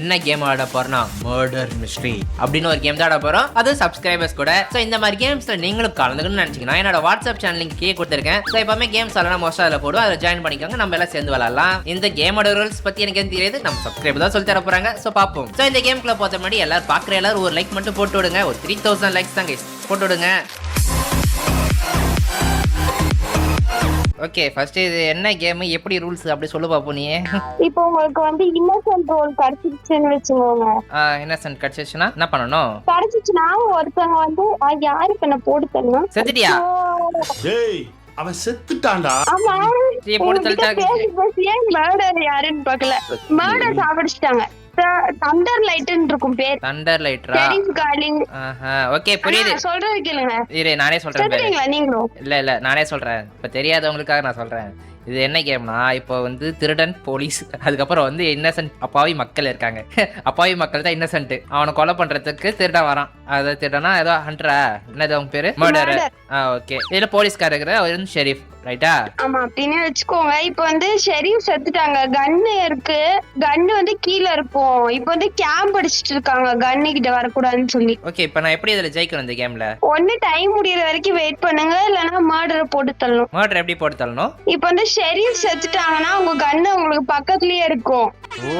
என்ன கேம் ஆட போறோம்னா மர்டர் மிஸ்ட்ரி அப்படின்னு ஒரு கேம் தான் ஆட போறோம். அது சப்ஸ்கிரைபர்ஸ் கூட. ஸோ இந்த மாதிரி கேம்ஸ்ல நீங்களும் கலந்துக்கணும்னு நினைச்சீங்கன்னா என்னோட வாட்ஸ்அப் சேனல் லிங்க் கீழே கொடுத்துருக்கேன். ஸோ எப்பவுமே கேம்ஸ் எல்லாம் மோஸ்டா அதில் போடுவோம். அதில் ஜாயின் பண்ணிக்கோங்க, நம்ம எல்லாம் சேர்ந்து விளாடலாம். இந்த கேமோட ரூல்ஸ் பத்தி எனக்கு எதுவும் தெரியாது, நம்ம சப்ஸ்கிரைபர் தான் சொல்லி தர போறாங்க. ஸோ பார்ப்போம். ஸோ இந்த கேம்குள்ள போத்த முன்னாடி எல்லாரும் பார்க்குற எல்லாரும் ஒரு லைக் மட்டும் போட்டு விடுங்க. ஒரு 3000 லைக்ஸ் தான் கைஸ், போட்டு விடுங்க. ஓகே, ஃபர்ஸ்ட் இது என்ன கேம், எப்படி ரூல்ஸ் அப்படி சொல்லு பாப்போம். நீ இப்போ உங்களுக்கு வந்து இன்னசென்ட் ரோல் கிடைச்சிருச்சுன்னு வெச்சுக்கோங்க. இன்னசென்ட் கிடைச்சிச்சுனா என்ன பண்ணணும்? கிடைச்சிச்சுனா ஒருத்தங்க வந்து யாருக்கு என்ன போட்டு தரணும். செத்துட்டியா? டேய் அவன் செத்துட்டான்டா. ஆமா, நீ போட்டு தள்ளிட்டாங்க. மர்டர் யாருன்னு பார்க்கல, மர்டர் சாவடிச்சிட்டாங்க. தண்டர் லைட்னு இருக்கும் பேர். தண்டர் லைட்ரா? டெரிஸ் கார்லிங். ஓகே புரியுது. சொல்றது கேளுங்க. இரு நானே சொல்றேன். சொல்றீங்களா நீங்களும்? இல்ல நானே சொல்றேன். இப்ப தெரியாதவங்களுக்காக நான் சொல்றேன். இது என்ன கேம்னா, இப்போ வந்து திருடன் போலீஸ், அதுக்கப்புறம் வந்து இன்னசென்ட் அப்பாவி மக்கள் இருக்காங்க. அப்பாவி மக்கள் தான் இன்னசென்ட். அவனை கொலை பண்றதுக்கு திருடன் வரான். அதை திருடனா ஏதோ ஹண்டரா என்னது அவங்க பேரு, மர்டர். ஓகே, இதுல போலீஸ்கார இருக்கிற அவர் வந்து ஷெரீஃப், ரைட்டா? ஆமா, அப்படின்னு வச்சுக்கோங்க. இப்ப வந்து ஷெரீஃப் செத்துட்டாங்க. கன்னு இருக்கு, கன்னு வந்து கீழே இருக்கும். இப்ப வந்து கேம்ப் அடிச்சிட்டு இருக்காங்க கன்னு கிட்ட வரக்கூடாதுன்னு சொல்லி. ஓகே, இப்ப நான் எப்படி இதுல ஜெயிக்கணும் இந்த கேம்ல? ஒண்ணு டைம் முடியற வரைக்கும் வெயிட் பண்ணுங்க, இல்லனா மர்டரை போட்டு தள்ளணும். மர்டர் எப்படி போட்டு தள்ளணும்? இப்ப வந்து ஷெரீஃப் செத்துட்டாங்கன்னா உங்க கன்னு உங்களுக்கு பக்கத்துலயே இருக்கும். ஓ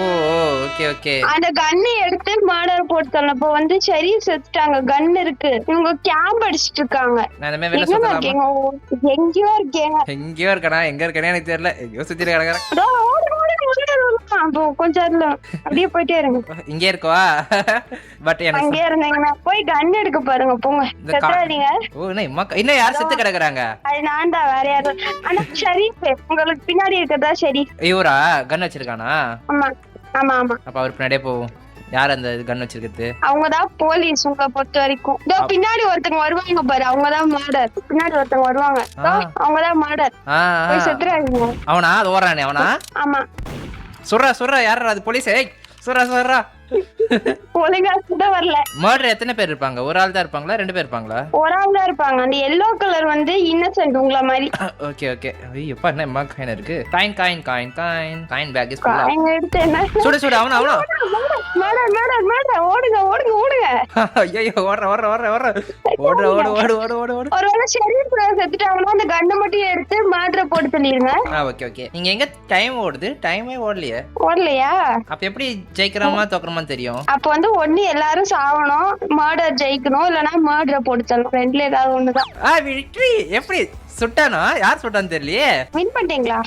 ஓகே ஓகே. அந்த கன்னு எடுத்து மர்டர் போட்டு தள்ளணும். இப்ப வந்து ஷெரீஃப் செத்துட்டாங்க, கன் இருக்கு, இவங்க கேம்ப் அடிச்சிட்டு இருக்காங்க. நான் இந்த மாதிரி வெளில சுத்தலாமா? எங்கேயோ இருக்கேங்க. எங்கேயோ இருக்கனா? எங்க இருக்கனே எனக்கு தெரியல. எங்கேயோ சுத்திட்டு கிடக்குறேன். கொஞ்சம் அப்படியே போயிட்டே இருங்க. இங்கே இருக்கவா? பட் எனக்கு அங்கே இருந்தீங்கன்னா போய் கன் எடுக்க பாருங்க, போங்க. செத்துறாதீங்க. ஓ இன்னும் யார் செத்து கிடக்குறாங்க? அது நான் தான், வேற யாரும். ஆனா ஷெரீஃப் உங்களுக்கு பின்னாடி இருக்கிறதா ஷெரீஃப். இவரா கன் வச்சிருக்கானா? ஆமா ஆமா ஆமா. அப்ப அவர் பின்னாடியே போவோம். யார் அந்த கன் வச்சிருக்கிறது? அவங்கதான் போலீஸ் உங்களை பொறுத்த வரைக்கும். பின்னாடி ஒருத்தங்க வருவாங்க பாரு, அவங்கதான் மர்டர். பின்னாடி ஒருத்தங்க வருவாங்க, அவங்கதான் மர்டர். போய் செத்துறாங்க. அவனா? அது ஓடுறானே அவனா? ஆமா. சொல்றா யாரா அது? போலீஸ். சொல்றா. ஒழுங்கா சுட வரல. மர்டர் எத்தனை பேர் இருப்பாங்க? ஒரு ஆள் தான் இருப்பாங்களா, ரெண்டு பேர் இருப்பாங்களா? ஒரு ஆள் தான் இருப்பாங்க. அந்த எல்லோ கலர் வந்து இன்னசென்ட் உங்கள மாதிரி. Okay okay. ஐயப்பா, என்ன எம்மா காயின் இருக்கு? காயின் பேக் இஸ் ஃபுல்லா. எங்க எடுத்து என்ன சுடு அவனா மர்டர். ஓடுங்க. ஐயோ ஓடுற. ஒருவேளை ஷெரீஃப் செத்துட்டாங்கன்னா அந்த கண்ணை மட்டும் எடுத்து மர்டரை போட்டு தள்ளிருங்க. ஓகே. நீங்க எங்க டைம் ஓடுது? டைமே ஓடலையே. ஓடலையா? அப்ப எப்படி ஜெயிக்கிறோமா தோக்குறோமா தெரியும்? அப்ப வந்து ஒண்ணு எல்லாரும் சாவணும், மர்டர் ஜெயிக்கணும், இல்லனா மர்டரை போட்டு தள்ளணும். ரெண்டுல ஏதாவது ஒண்ணுதான். விக்டரி. எப்படி சுட்டானா? யார் சுட்டான்னு தெரியலையே. வின் பண்ணிட்டீங்களா?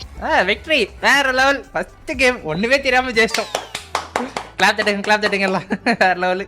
விக்டரி வேற லெவல். ஃபர்ஸ்ட் கேம் ஒண்ணுமே தெரியாம ஜெயிச்சிட்டோம். கிளாப் தட்டுங்க எல்லாம். வேற லெவல்.